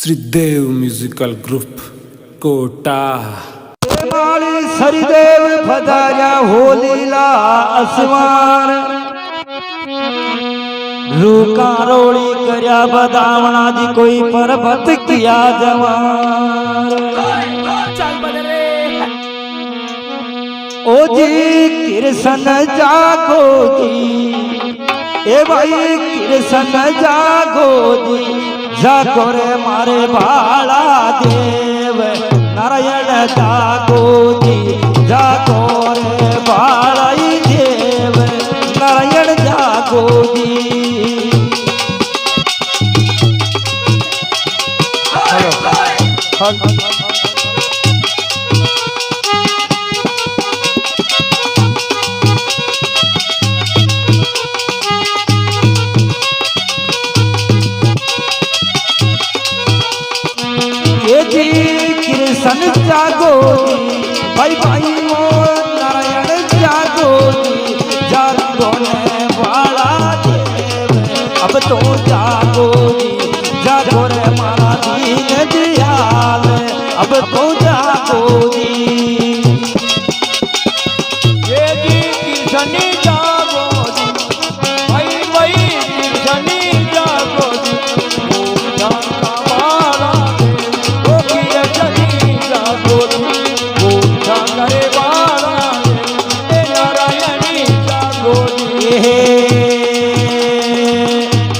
Shridev musical group Kota Shridev फदाया होलीला असवार रूका रोड़ी करया बदावना जी कोई पर्वत किया जवान ओ जी कृष्ण जागो जी ए भाई कृष्ण जागो जी जागो रे मारे भाला देव नारायण जागो जी जागो रे भाला देव नारायण जागो जी कृष्ण जागो जी भाई भाई ओ नारायण जागो जी जागो ने वाला देव अब तो जागो जी जागो रे मारा दीन दयाल अब तो जागो जी ये जी कृष्ण जागो जी भाई भाई कृष्ण जागो जी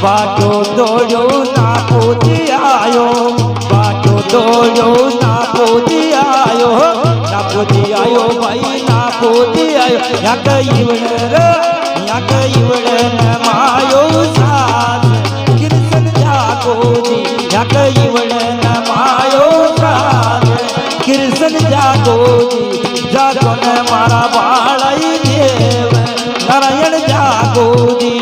बाटो दौड़ो ना पोती आयो बाटो दौड़ो ना पोती आयो भाई ना पोती आयो या कई वड़न मायो सास कृष्ण जागो जी या कई वड़न मायो सास कृष्ण जागो जी जागो न मारा बालाई देव नारायण जागो जी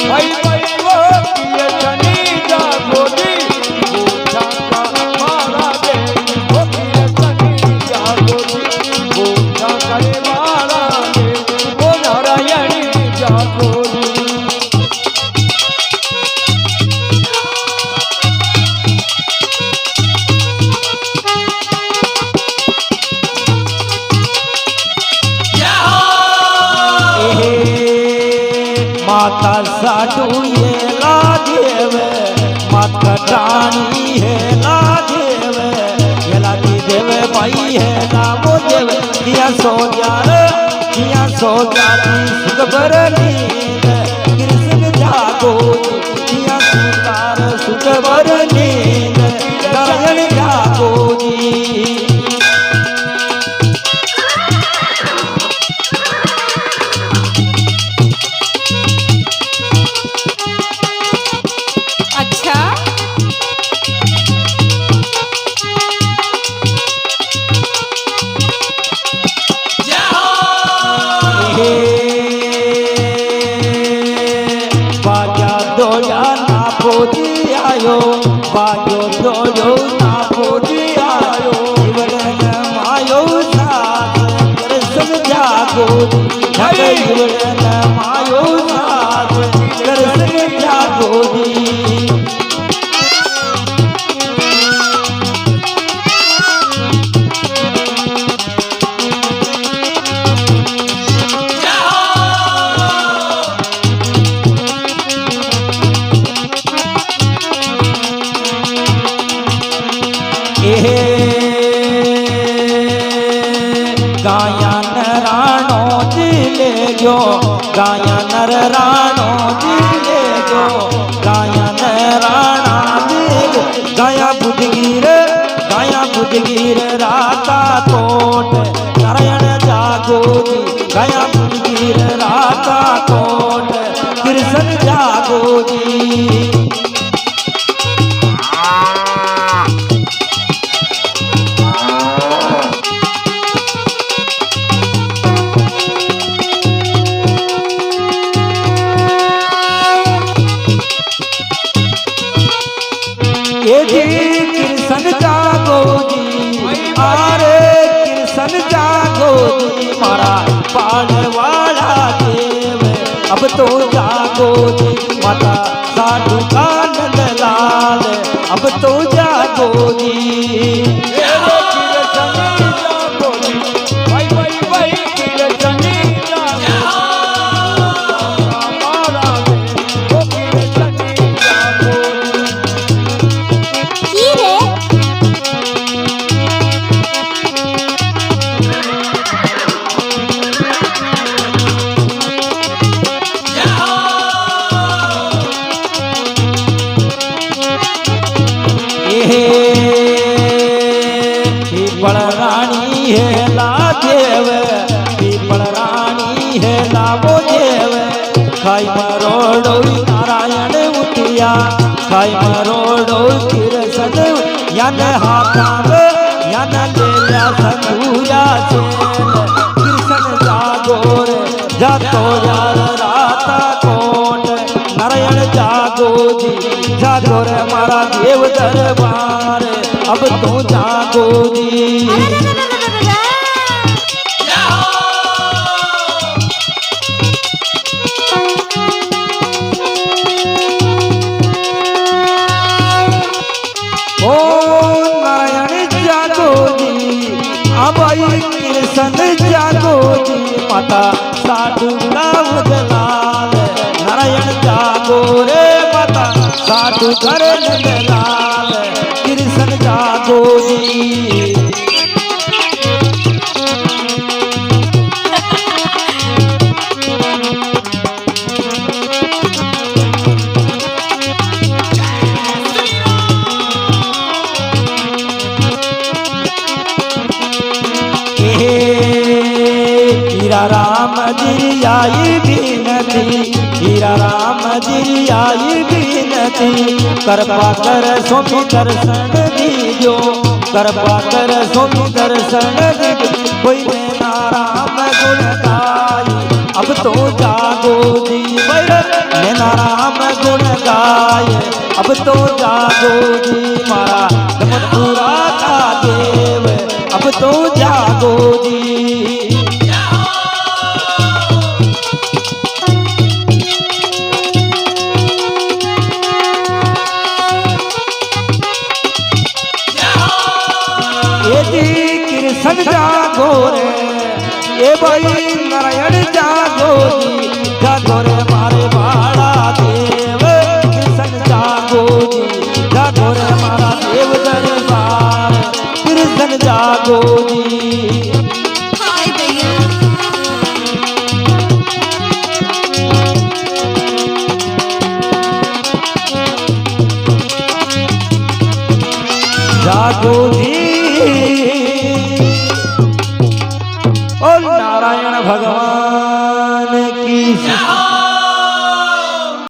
भाई भाई वो कृष्ण जागो जी भूषा का मारा दे वो कृष्ण जागो जी भूषा करे मारा दे वो नारायण जागो जी माता साडू ये ला देव माता रानी है ला देव ये ला देव भाई है ला वो देव किया सो सुख भर नींद कृष्ण जागो किया सुतार सुख भर नींद नारायण जागो जी बाजा दोया ना पोती आयो बाजो दोयो ना पोती आयो इवड़न मायो सास कृष्ण जागो इवड़न मायो सास कृष्ण जागो जी गायन राणो दिले जो गायन राणो दिले जो गायन राणा दिल गाया बुद्धगीर राता कोट नारायण जागो जी गाया बुद्धगीर राता कोट कृष्ण जागो जी ये जी कृष्ण जागो जी आरे कृष्ण जागो जी मारा पाल वाला देव अब तो जागो जागो जी माता साधु का नंद लाल अब तो जागो जी हेलो कीर्तनी जागो जी भाई भाई भाई कीर्तनी जागो मारा ओ कीर्तनी जागो की रे पीपल रानी है लादेव पीपल रानी है लावो देव खाई मरोड़ो नारायण उठिया खाई मरोड़ो किरसन यन हाथाव यन लेला संगुया चेल किरसन जागोर जातो यार राता कोट नारायण जागो जी जागो रे मारा देव दरबार अब तो जागो जी ओ नारायण जागो जी अब आई कृष्ण जागो जी माता साधु का उजलाल नारायण जागो रे माता साधु करे नंदलाल कृष्ण जागो जी हीरा राम जी आई बीनती हीरा राम जी आई बीनती कृपा कर स्वामी दर्शन दीजो कृपा कर स्वामी दर्शन दीजो कोई नैना राम गुण गाई अब तो जागो जी नैना राम गुण गाए अब तो जागो जी मारा मथुरा का देव अब तो जागो जी ये जी कृष्ण जागो रे ये भाई नारायण जागो जी जागो रे मारे बाड़ा देव कृष्ण जागो जी जागो रे मारा देव दरबार कृष्ण जागो जी हाय भैया जागो जी ओ नारायण भगवान की